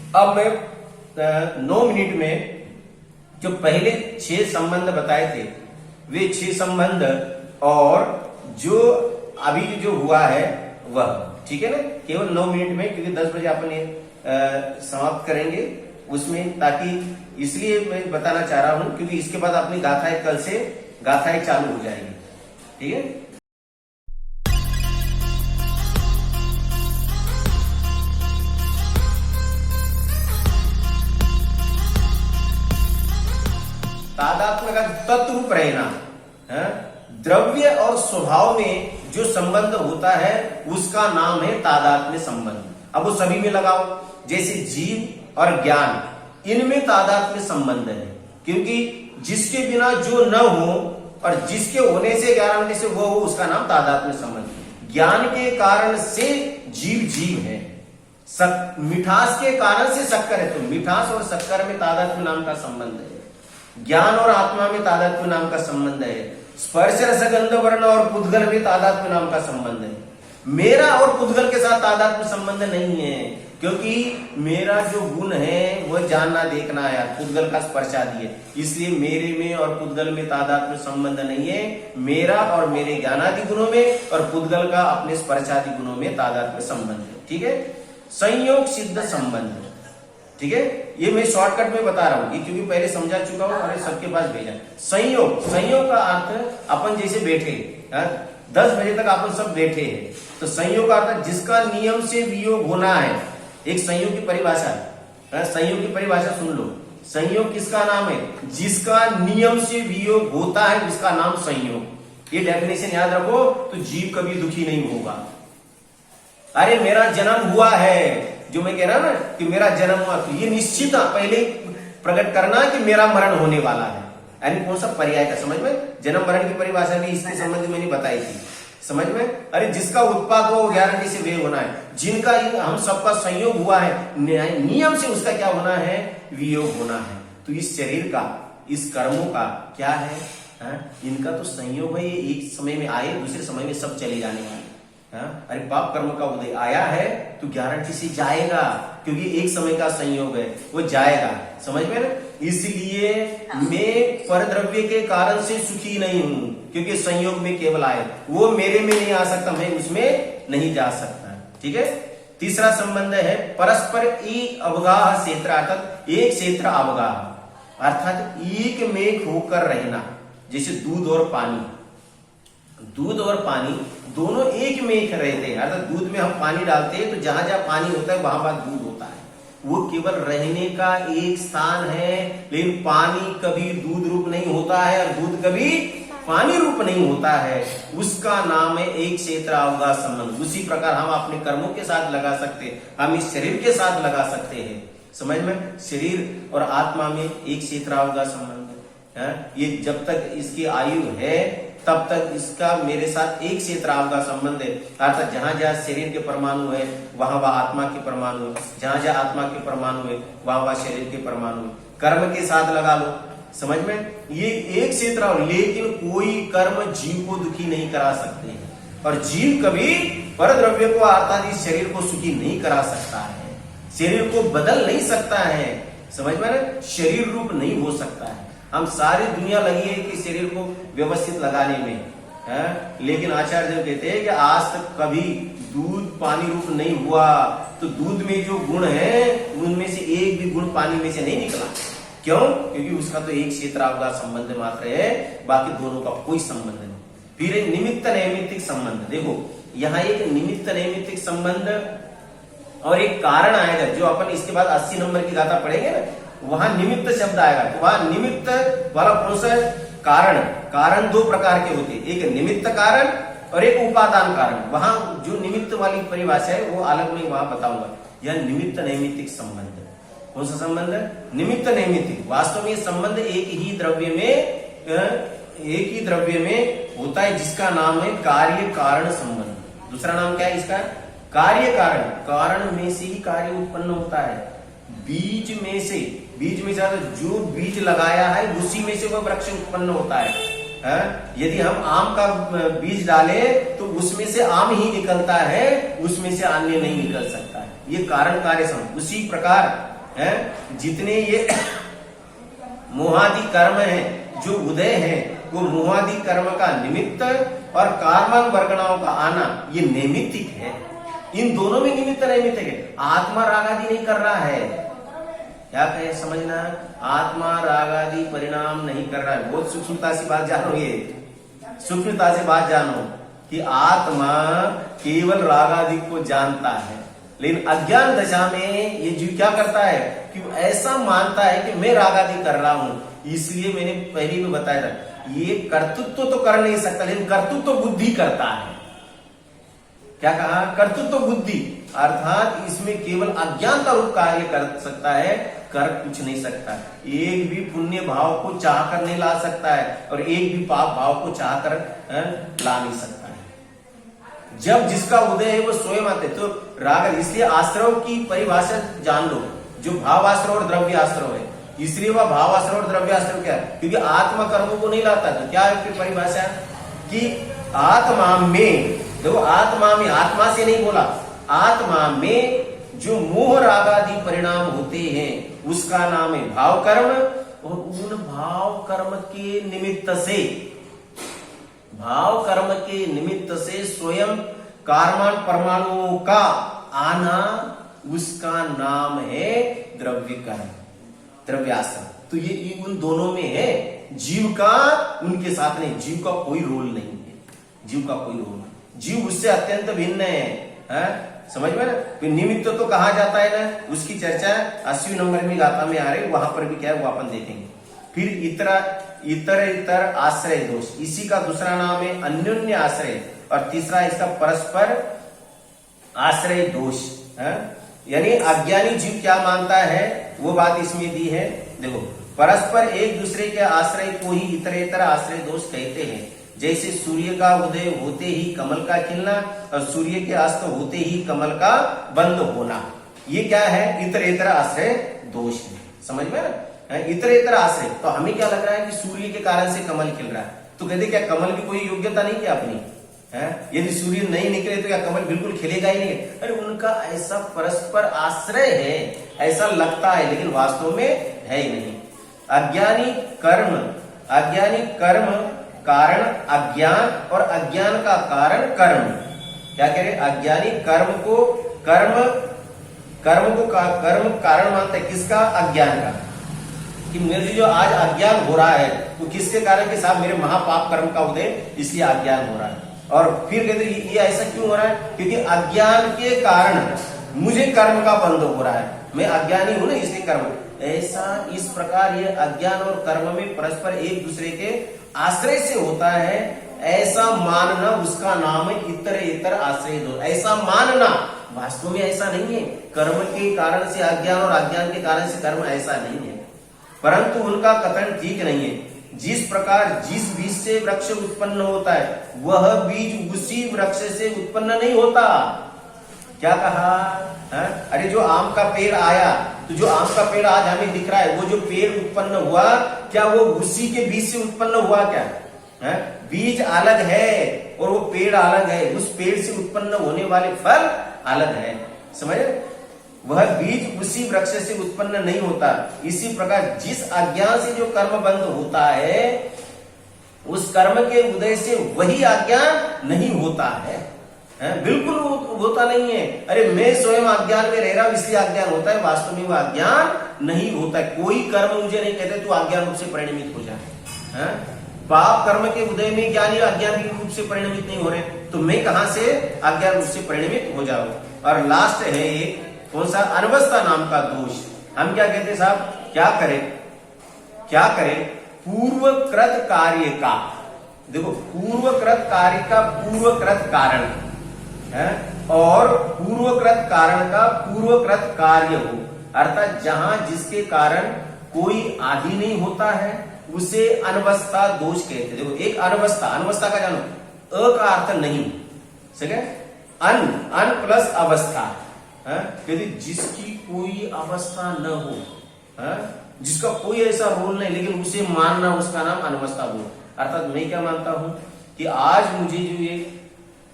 अब मैं 9 मिनट में जो पहले 6 संबंध बताए थे वे 6 संबंध और जो अभी जो हुआ है वह, ठीक है ना, केवल 9 मिनट में, क्योंकि 10 बजे अपन ये समाप्त करेंगे उसमें, ताकि इसलिए मैं बताना चाह रहा हूं क्योंकि इसके बाद अपनी गाथाएं कल से गाथाएं चालू हो जाएगी, ठीक है। तादात्म्य का तत्व रूप रहना, द्रव्य और स्वभाव में जो संबंध होता है उसका नाम है तादात्म्य संबंध। अब वो सभी में लगाओ, जैसे जीव और ज्ञान, इनमें तादात्म्य संबंध है, क्योंकि जिसके बिना जो न हो और जिसके होने से ज्ञान से वो हो, उसका नाम तादात्म्य संबंध। ज्ञान के कारण से जीव जीव है, मिठास के कारण से शक्कर है, तो मिठास और शक्कर में तादात्म्य नाम का संबंध है। ज्ञान और आत्मा में तादात्म्य नाम का संबंध है। स्पर्श रसगंध वर्ण और पुद्गल में तादात्म्य नाम का संबंध है। मेरा और पुद्गल के साथ तादात्म्य संबंध नहीं है, क्योंकि मेरा जो गुण है वह जानना देखना है, पुद्गल का स्पर्शादि है, इसलिए मेरे में और पुद्गल में तादात्म्य संबंध नहीं है। मेरा और मेरे ज्ञानादि गुणों में और पुद्गल का अपने स्पर्शादि गुणों में तादात्म्य संबंध है, ठीक है। संयोग सिद्ध संबंध, ठीक है, ये मैं शॉर्टकट में बता रहा हूं क्योंकि पहले समझा चुका हूं और सबके पास भेजा। संयोग का अर्थ अपन जैसे बैठे 10 बजे तक अपन सब बैठे हैं, तो संयोग का अर्थ जिसका नियम से वियोग होना है। एक संयोग की परिभाषा, संयोग की परिभाषा सुन लो। संयोग किसका नाम है? जिसका नियम से वियोग होता है उसका नाम संयोग। ये डेफिनेशन याद रखो तो जीव कभी दुखी नहीं होगा। अरे मेरा जन्म हुआ है, जो मैं कह रहा ना कि मेरा जन्म हुआ, तो ये निश्चित पहले प्रकट करना कि मेरा मरण होने वाला है, यानी कौन सा पर्याय का, समझ में, जन्म मरण की परिभाषा भी इसके संबंध मैंने बताई थी, समझ में। अरे जिसका उत्पाद हो गारंटी से वे होना है, जिनका हम सबका संयोग हुआ है नियम से उसका क्या होना है, वियोग होना है। तो इस शरीर का, इस कर्मों का क्या है, इनका तो संयोग है, ये एक समय में आए दूसरे समय में सब चले जाने वाले। अरे पाप कर्म का उदय आया है तो गारंटी से जाएगा, क्योंकि एक समय का संयोग है, वो जाएगा, समझ में ना। इसलिए मैं परद्रव्य के कारण से सुखी नहीं हूं, क्योंकि संयोग में केवल आए, वो मेरे में नहीं आ सकता, मैं उसमें नहीं जा सकता, ठीक है। तीसरा संबंध है परस्पर एक अवगाह क्षेत्र, अर्थात एक क्षेत्र अवगाह, अर्थात एक में होकर रहना। जैसे दूध और पानी, दूध और पानी दोनों एक में रहते हैं, अर्थात दूध में हम पानी डालते हैं तो जहां जहां पानी होता है वहां वहां दूध होता है, वो केवल रहने का एक स्थान है। लेकिन पानी कभी दूध रूप नहीं होता है और दूध कभी पानी रूप नहीं होता है, उसका नाम है एक क्षेत्र अवगाह संबंध। उसी प्रकार हम अपने कर्मों के साथ लगा सकते हैं, हम इस शरीर के साथ लगा सकते हैं, समझ में। शरीर और आत्मा में एक क्षेत्र अवगाह संबंध है। ये जब तक इसकी आयु है तब तक इसका मेरे साथ एक क्षेत्र अवगाह संबंध है, अर्थात जहां जहां शरीर के परमाणु है वहां वहां आत्मा के परमाणु है, जहां जहां आत्मा के परमाणु है वहां वहां शरीर के परमाणु है। कर्म के साथ लगा लो, समझ में, ये एक क्षेत्र। लेकिन कोई कर्म जीव को दुखी नहीं करा सकते हैं, और जीव कभी परद्रव्य को अर्थात इस शरीर को सुखी नहीं करा सकता है, शरीर को बदल नहीं सकता है, समझ में ना, शरीर रूप नहीं हो सकता है। हम सारी दुनिया लगी है कि शरीर को व्यवस्थित लगाने में है, लेकिन आचार्य देव कहते हैं कि आज तक कभी दूध पानी रूप नहीं हुआ, तो दूध में जो गुण है उनमें से एक भी गुण पानी में से नहीं निकला। क्यों? क्योंकि उसका तो एक क्षेत्र अवगाह संबंध मात्र है, बाकी दोनों का कोई संबंध नहीं। फिर एक निमित्त नैमित्तिक संबंध, देखो यहाँ एक निमित्त नैमित्तिक संबंध और एक कारण आएगा, जो अपन इसके बाद 80 नंबर की गाथा पढ़ेंगे ना, वहां निमित्त शब्द आएगा। तो वहां निमित्त वाला कौन सा है? कारण। कारण दो प्रकार के होते हैं, एक निमित्त कारण और एक उपादान कारण। वहां जो निमित्त वाली परिभाषा है वो अलग में वहां बताऊंगा। यह निमित्त नैमित्तिक संबंध, कौन सा संबंध है? निमित्त नैमित्तिक। वास्तव में संबंध एक ही द्रव्य में होता है, जिसका नाम है कार्य कारण संबंध। दूसरा नाम क्या है इसका? कार्य कारण। कारण में से ही कार्य उत्पन्न होता है। बीज में से जो बीज लगाया है उसी में से वह वृक्ष उत्पन्न होता है। यदि हम आम का बीज डाले तो उसमें से आम ही निकलता है, उसमें से अन्य नहीं निकल सकता है। ये कारण कार्य संबंध। उसी प्रकार है, जितने ये मोहादि कर्म है जो उदय है, वो मोहादि कर्म का निमित्त और कार्मन वर्गणाओं का आना ये नैमित्तिक है। इन दोनों में निमित्त नैमित्तिक है। आत्मा राग आदि नहीं कर रहा है। क्या कहे समझना, आत्मा राग आदि परिणाम नहीं कर रहा है। बहुत सूक्ष्मता से बात जानो, ये सूक्ष्मता से बात जानो कि आत्मा केवल राग आदि को जानता है, लेकिन अज्ञान दशा में ये जीव क्या करता है कि वो ऐसा मानता है कि मैं राग आदि कर रहा हूं। इसलिए मैंने पहले भी बताया था, ये कर्तृत्व तो कर नहीं सकता, लेकिन कर्तृत्व तो बुद्धि करता है। क्या कहा, कर्तृत्व बुद्धि, अर्थात इसमें केवल अज्ञानता रूप कार्य कर सकता है, कर कुछ नहीं सकता। एक भी पुण्य भाव को चाह कर नहीं ला सकता है और एक भी पाप भाव को चाह कर ला नहीं सकता है। जब जिसका उदय है वो स्वयं आते, तो राग, इसलिए आश्रव की परिभाषा जान लो, जो भाव आश्रव और द्रव्य आश्रव है, इसलिए वह भाव आश्रव और द्रव्य आश्रव क्या है, क्योंकि आत्मा कर्मों को नहीं लाता। तो क्या है फिर परिभाषा कि आत्मा में, देखो आत्मा में, आत्मा से नहीं बोला, आत्मा में जो मोह राग आदि परिणाम होते हैं उसका नाम है भाव कर्म, और उन भाव कर्म के निमित्त से, भाव कर्म के निमित्त से स्वयं कार्मान परमाणुओं का आना, उसका नाम है द्रव्य कर्म, द्रव्याश्रम। तो ये उन दोनों में है, जीव का उनके साथ नहीं, जीव का कोई रोल नहीं है, जीव का कोई रोल नहीं, जीव उससे अत्यंत भिन्न है? समझ में ना। फिर निमित्त तो कहा जाता है ना, उसकी चर्चा 80 नंबर में गाथा में आ रही, वहां पर भी क्या है वो अपन देखेंगे। फिर इतर आश्रय दोष, इसी का दूसरा नाम है अन्योन्य आश्रय, और तीसरा इसका परस्पर आश्रय दोष है। यानी अज्ञानी जीव क्या मानता है वो बात इसमें दी है। देखो, परस्पर एक दूसरे के आश्रय को ही इतरेतर आश्रय दोष कहते हैं। जैसे सूर्य का उदय होते ही कमल का खिलना और सूर्य के अस्त होते ही कमल का बंद होना, ये क्या है, इतरेतर आश्रय दोष है। समझ में ना, इतरेतर आश्रय। तो हमें क्या लग रहा है कि सूर्य के कारण से कमल खिल रहा है, तो कहते क्या कमल की कोई योग्यता नहीं क्या अपनी है? यदि सूर्य नहीं निकले तो क्या कमल बिल्कुल खिलेगा ही नहीं? अरे उनका ऐसा परस्पर आश्रय है, ऐसा लगता है, लेकिन वास्तव में है ही नहीं। अज्ञानी कर्म कारण अज्ञान, और अज्ञान का कारण कर्म। क्या कह रहे, अज्ञानी कर्म कारण मानता है, किसका, अज्ञान का, कि मेरे जो आज अज्ञान हो रहा है वो किसके कारण के साथ, मेरे महापाप कर्म का उदय, इसलिए अज्ञान हो रहा है। और फिर कहते ये ऐसा क्यों हो रहा है, क्योंकि अज्ञान के कारण मुझे कर्म का बंध हो रहा है, मैं अज्ञानी हूं ना इसलिए कर्म। ऐसा इस प्रकार ये अज्ञान और कर्म में परस्पर एक दूसरे के आश्रय से होता है, ऐसा मानना उसका नाम है इतर आश्रय दोष। ऐसा मानना, वास्तव में ऐसा नहीं है, कर्म के कारण से अज्ञान और अज्ञान के कारण से कर्म, ऐसा नहीं है। परंतु उनका कथन ठीक नहीं है। जिस प्रकार जिस बीज से वृक्ष उत्पन्न होता है, वह बीज उसी वृक्ष से उत्पन्न नहीं होता। क्या कहा है? अरे जो आम का पेड़ आया, तो जो आम का पेड़ आज हमें दिख रहा है, वो जो पेड़ उत्पन्न हुआ, क्या वो उसी के बीज से उत्पन्न हुआ क्या है? बीज अलग है और वो पेड़ अलग है, उस पेड़ से उत्पन्न होने वाले फल अलग है। समझ, वह बीज उसी वृक्ष से उत्पन्न नहीं होता। इसी प्रकार जिस अज्ञान से जो कर्म बंध होता है, उस कर्म के उदय से वही अज्ञान नहीं होता है, बिल्कुल होता नहीं है। अरे मैं स्वयं अज्ञान में रह रहा हूं इसलिए अज्ञान होता है, वास्तव में वह अज्ञान नहीं होता है। कोई कर्म मुझे नहीं कहते तू अज्ञान रूप से परिणमित हो जाए। पाप कर्म के उदय में ज्ञानी अज्ञान रूप से परिणमित नहीं हो रहे, तो मैं कहां से अज्ञान रूप से परिणमित हो जाऊं। और लास्ट है एक कौन सा, अनवस्था नाम का दोष। हम क्या कहते हैं साहब, क्या करें पूर्वकृत कार्य का, देखो पूर्वकृत कार्य का पूर्वकृत कारण है, और पूर्वकृत कारण का पूर्वकृत कार्य हो, अर्थात जहां जिसके कारण कोई आदि नहीं होता है उसे अनवस्था दोष कहते हैं। देखो एक अनवस्था का जानो, अ का अर्थ नहीं, ठीक है, अन प्लस अवस्था, यदि जिसकी कोई अवस्था न हो, जिसका कोई ऐसा रोल नहीं, लेकिन उसे मानना, उसका नाम अनवस्था दोष। अर्थात मैं क्या मानता हूं कि आज मुझे जो ये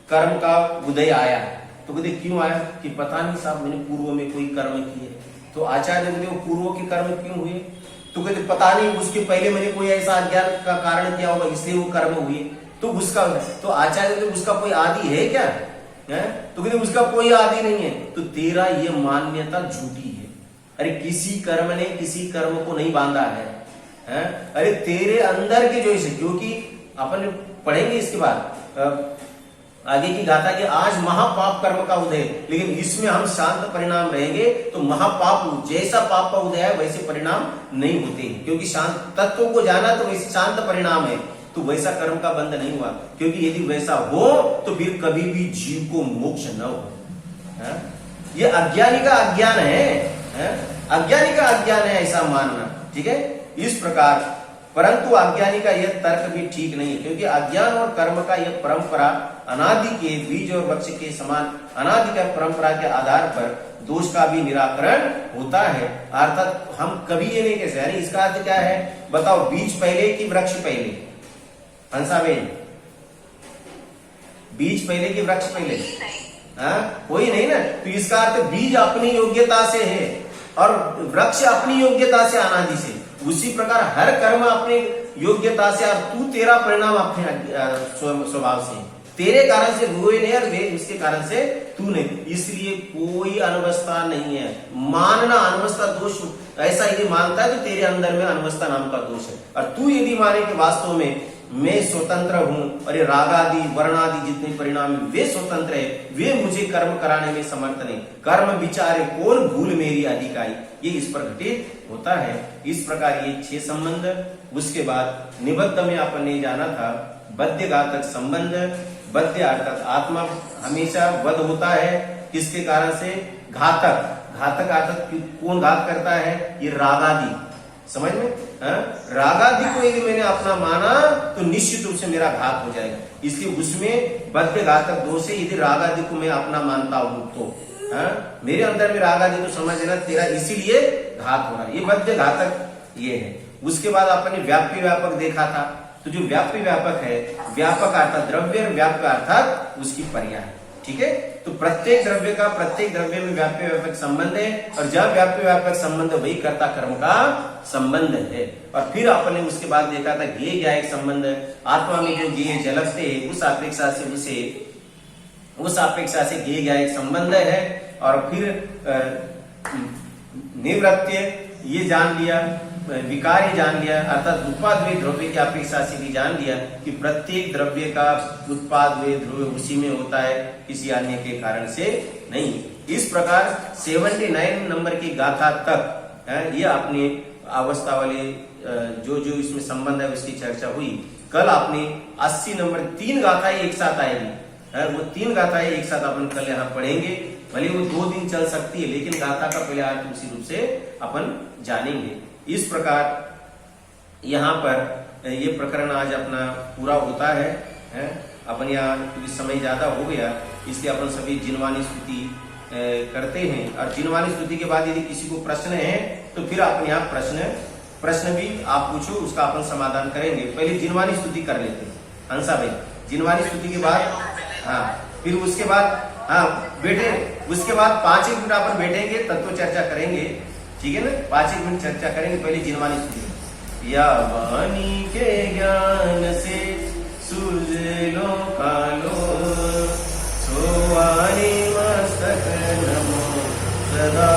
कर्म का उदय आया, तो कहते क्यों आया, कि पता नहीं साहब मैंने पूर्व में कोई कर्म किए, तो आचार्य कहते वो पूर्व के कर्म क्यों हुए? तो कहते पता नहीं, उसके पहले मैंने कोई ऐसा अज्ञान का कारण किया होगा इसलिए वो कर्म हुए। तो उसका, तो आचार्य कहते उसका कोई आदि है क्या है? तो कहते उसका कोई आदि नहीं है। तो तेरा ये मान्यता झूठी है। अरे किसी कर्म ने किसी कर्म को नहीं बांधा है, अरे तेरे अंदर के जो, क्योंकि अपन पढ़ेंगे इसके बाद आगे की गाथा के आज महापाप कर्म का उदय, लेकिन इसमें हम शांत परिणाम रहेंगे तो महापाप जैसा पाप का उदय है वैसे परिणाम नहीं होते, क्योंकि शांत तत्व को जाना तो वैसे शांत परिणाम है, तो वैसा कर्म का बंध नहीं हुआ। क्योंकि यदि वैसा हो तो फिर कभी भी जीव को मोक्ष न हो। ये अज्ञानी का अज्ञान है, अज्ञानी का अज्ञान है ऐसा मानना, ठीक है। इस प्रकार परंतु अज्ञानी का यह तर्क भी ठीक नहीं है, क्योंकि अज्ञान और कर्म का यह परंपरा अनादि के बीज और वृक्ष के समान अनादि का परंपरा के आधार पर दोष का भी निराकरण होता है। अर्थात हम कभी ये नहीं कह सकते। इसका अर्थ क्या है बताओ? बीज पहले कि वृक्ष पहले? हंसाबेन, बीज पहले कि वृक्ष पहले? कोई नहीं ना। तो इसका अर्थ बीज अपनी योग्यता से है और वृक्ष अपनी योग्यता से अनादि से। उसी प्रकार हर कर्म अपनी योग्यता से, और तू तेरा परिणाम अपने स्वभाव से, तेरे कारण से हुए नहीं और वे उसके कारण से तू नहीं। इसलिए कोई अनवस्था नहीं है। मानना अनवस्था दोष, ऐसा यदि मानता है तो तेरे अंदर में अनवस्था नाम का दोष है। और तू यदि माने कि वास्तव में मैं स्वतंत्र हूं और ये रागादि वर्णादि जितने परिणाम वे स्वतंत्र है, वे मुझे कर्म कराने में समर्थ नहीं, कर्म विचारे कौन भूल मेरी अधिकाई, ये इस पर घटित होता है। इस प्रकार ये 6 संबंध। उसके बाद निबद्ध में अपन ने जाना था बद्ध घातक संबंध। बद्ध अर्थात आत्मा हमेशा वध होता है, किसके कारण से? घातक। घातक अर्थात कौन घात करता है? ये रागादि, समझ में? रागादि को यदि मैंने अपना माना तो निश्चित रूप से मेरा घात हो जाएगा। इसलिए उसमें बद्ध घातक दोष है। यदि रागादि को मैं अपना मानता हूं तो मेरे अंदर में रागादि तो समझ लेना तेरा इसीलिए घात हो रहा है। ये बद्ध घातक ये है। उसके बाद आपने व्याप्य व्यापक देखा था। तो जो व्याप्य व्यापक है, व्यापक अर्थात द्रव्य और व्याप्य अर्थात उसकी पर्याय, ठीक है। तो प्रत्येक द्रव्य का प्रत्येक द्रव्य में व्याप्य व्यापक संबंध है, और जब व्याप्य व्यापक संबंध वही कर्ता कर्म का संबंध है। और फिर आपने उसके बाद देखा था ज्ञेय ज्ञायक संबंध। आत्मा में जो ज्ञेय झलकते है उस अपेक्षा से ज्ञेय ज्ञायक संबंध है। और फिर निवृत्ति ये जान लिया, विकार ये जान लिया, अर्थात उत्पाद वे द्रव्य की अपेक्षा से भी जान लिया कि प्रत्येक द्रव्य का उत्पाद वे द्रव्य उसी में होता है, किसी अन्य के कारण से नहीं। इस प्रकार 79 नंबर की गाथा तक ये अपने अवस्था वाले जो जो इसमें संबंध है उसकी चर्चा हुई। कल आपने 80 नंबर 3 गाथाएं एक साथ आएगी, वो 3 गाथाएं एक साथ अपन कल यहाँ पढ़ेंगे। भले वो 2 दिन चल सकती है, लेकिन गाथा का पहले अर्थ उसी रूप से अपन जानेंगे। इस प्रकार यहाँ पर ये प्रकरण आज अपना पूरा होता है। अपन यहाँ क्योंकि समय ज्यादा हो गया इसलिए अपन सभी जिनवानी स्तुति करते हैं। और जिनवानी स्तुति के बाद यदि किसी को प्रश्न है तो फिर अपन यहाँ प्रश्न भी आप पूछो, उसका अपन समाधान करेंगे। पहले जिनवानी स्तुति कर लेते हैं हंसा भाई। जिनवानी स्तुति के बाद फिर उसके बाद बेटे उसके बाद 5 मिनट अपन बैठेंगे, तत्व चर्चा करेंगे, ठीक है ना। 5 मिनट चर्चा करेंगे। पहले जिनवानी स्तुति। या वाणी के ज्ञान से सुजलो कालो, सो वाणी मस्तक नमो सदा